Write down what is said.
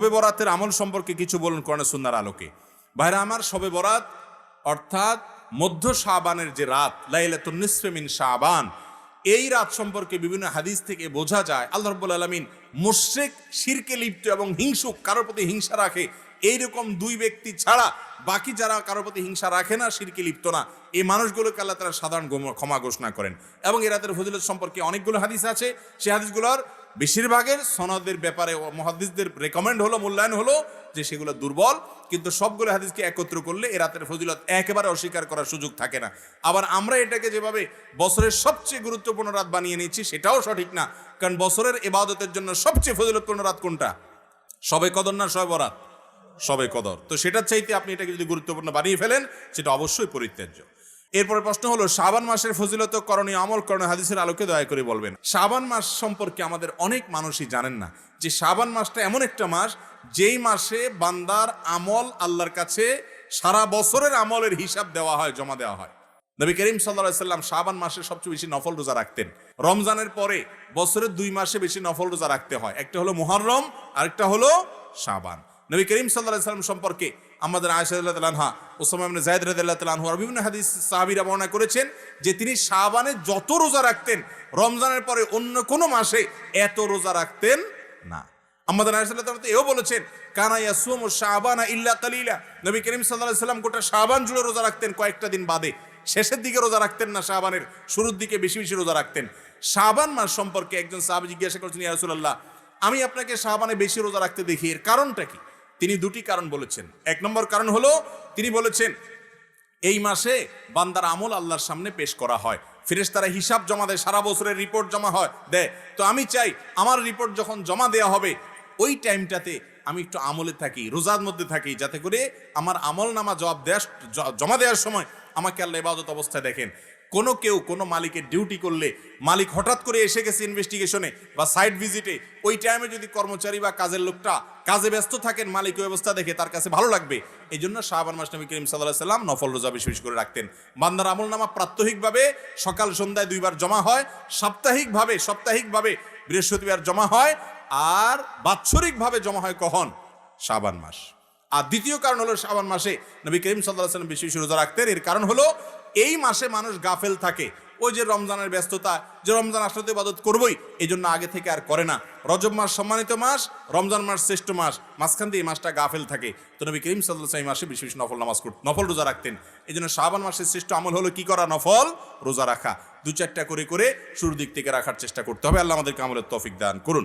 শবে বরাতের আমল সম্পর্কে কিছু বলুন কোরআন সুন্নাহর আলোকে। ভাইরা আমার, শবে বরাত অর্থাৎ মধ্য শাবানের যে রাত, লাইলাতুন নিসফে মিন শাবান, এই রাত সম্পর্কে বিভিন্ন হাদিস থেকে বোঝা যায় আল্লাহ রাব্বুল আলামিন মুশরিক, শিরকে লিপ্ত এবং হিংসুক, কারোর প্রতি হিংসা রাখে এইরকম দুই ব্যক্তি ছাড়া বাকি যারা কারোর প্রতি হিংসা রাখে না, শিরকে লিপ্ত না, এই মানুষগুলোকে আল্লাহ তাআলা সাধারণ ক্ষমা ঘোষণা করেন। এবং এই রাতের ফজিলত সম্পর্কে অনেকগুলো হাদিস আছে। সেই হাদিসগুলোর বেশিরভাগের সনদের ব্যাপারে মুহাদ্দিসদের রেকমেন্ড হলো, মূল্যায়ন হলো যে সেগুলো দুর্বল, কিন্তু সবগুলো হাদিসকে একত্র করলে এই রাতের ফজিলত একেবারে অস্বীকার করার সুযোগ থাকে না। আবার আমরা এটাকে যেভাবে বছরের সবচেয়ে গুরুত্বপূর্ণ রাত বানিয়ে নিচ্ছি সেটাও সঠিক না, কারণ বছরের ইবাদতের জন্য সবচেয়ে ফজিলতপূর্ণ রাত কোনটা? শবে কদর না শবে বরাত? শবে কদর। তো সেটার চাইতে আপনি এটাকে যদি গুরুত্বপূর্ণ বানিয়ে ফেলেন সেটা অবশ্যই পরিত্যাজ্য। এরপরে প্রশ্ন হলো, শাবান মাসের ফজিলত, করণীয় আমল, করণীয় হাদিসের আলোকে দয়া করে বলবেন। শাবান মাস সম্পর্কে আমাদের অনেক মানুষই জানেন না যে শাবান মাসটা এমন একটা মাস যেই মাসে বান্দার আমল আল্লাহর কাছে সারা বছরের আমলের হিসাব দেওয়া হয়, জমা দেওয়া হয়। নবী করিম সাল্লাল্লাহু আলাইহি সাল্লাম শাবান মাসে সবচেয়ে বেশি নফল রোজা রাখতেন। রমজানের পরে বছরের 2 মাসে বেশি নফল রোজা রাখতে হয়, একটা হলো মুহররম, আরেকটা হলো শাবান। নবী করিম সাল্লাল্লাহু আলাইহি সাল্লাম সম্পর্কে আমাদের আয়েশা রাদিয়াল্লাহু আনহা, উসামা ইবনে যায়েদ রাদিয়াল্লাহু তাআলা আনহু আর বিভিন্ন হাদিস সাহাবীরা বর্ণনা করেছেন যে তিনি শাবানে যত রোজা রাখতেন রমজানের পরে অন্য কোনো মাসে এত রোজা রাখতেন না। আমাদের আয়েশা রাদিয়াল্লাহু তাআলা এও বলেছেন, কানা ইয়াসুমু শাবানা ইল্লা কালিলা, নবী করিম সাল্লাল্লাহু আলাইহি সাল্লাম গোটা শাবান জুড়ে রোজা রাখতেন, কয়েকটা দিন বাদে। শেষের দিকে রোজা রাখতেন না, শাবানের শুরুর দিকে বেশি বেশি রোজা রাখতেন। শাবান মাস সম্পর্কে একজন সাহাবী জিজ্ঞাসা করেছেন, ইয়া রাসূলুল্লাহ, আমি আপনাকে শাবানে বেশি রোজা রাখতে দেখি, এর কারণটা কি? তিনি দুটি কারণ বলেছেন। এক নম্বর কারণ হলো, তিনি বলেছেন এই মাসে বান্দার আমল আল্লাহর সামনে পেশ করা হয়, ফেরেশতারা হিসাব জমা দেয়, সারা বছরের রিপোর্ট জমা দেয়। তো আমি চাই আমার রিপোর্ট যখন জমা দেওয়া হবে ওই টাইমটাতে আমি একটু আমলে থাকি, রোজার মধ্যে থাকি, যাতে করে আমার আমল নামা জমা দেওয়ার সময় আমাকে আল্লাহ ইবাদত অবস্থায় দেখেন। কোনো মালিকের ডিউটি করলে, মালিক হঠাৎ করে এসে গেছে ইনভেস্টিগেশনে বা সাইট ভিজিটে, ওই টাইমে যদি কর্মচারী বা কাজের লোকটা কাজে ব্যস্ত থাকেন, মালিক ওই অবস্থা দেখে তার কাছে ভালো লাগবে। এই জন্য শাবান মাস নবী করিম সাল্লাল্লাহু আলাইহি সাল্লাম নফল রোজা বেশি বেশি করে রাখতেন। বান্দার আমল নামা প্রাত্যহিকভাবে সকাল সন্ধ্যায় 2 বার জমা হয়, সাপ্তাহিকভাবে বৃহস্পতিবার জমা হয়, আর বাৎসরিকভাবে জমা হয় কখন? শাবান মাস। আর দ্বিতীয় কারণ হলো, শাবান মাসে নবী করিম সাল্লাল্লাহু আলাইহি সাল্লাম বেশি বেশি রোজা রাখতেন। এর কারণ হলো এই মাসে মানুষ গাফেল থাকে, ওই যে রমজানের ব্যস্ততা, যে রমজান আসলে তো ইবাদত করবই, এই জন্য আগে থেকে আর করে না। রজব মাস সম্মানিত মাস, রমজান মাস শ্রেষ্ঠ মাস, মাঝখান দিয়ে এই মাসটা গাফেল থাকে। তো নবী করিম সাল্লাল্লাহু আলাইহি ওয়াসাল্লাম এই মাসে বেশি বেশি নফল রোজা রাখতেন। এই জন্য শাবান মাসের শ্রেষ্ঠ আমল হলো কি করা? নফল রোজা রাখা। 2-4টা করে শুরুর দিক থেকে রাখার চেষ্টা করতে হবে। আল্লাহ আমাদেরকে আমলের তৌফিক দান করুন।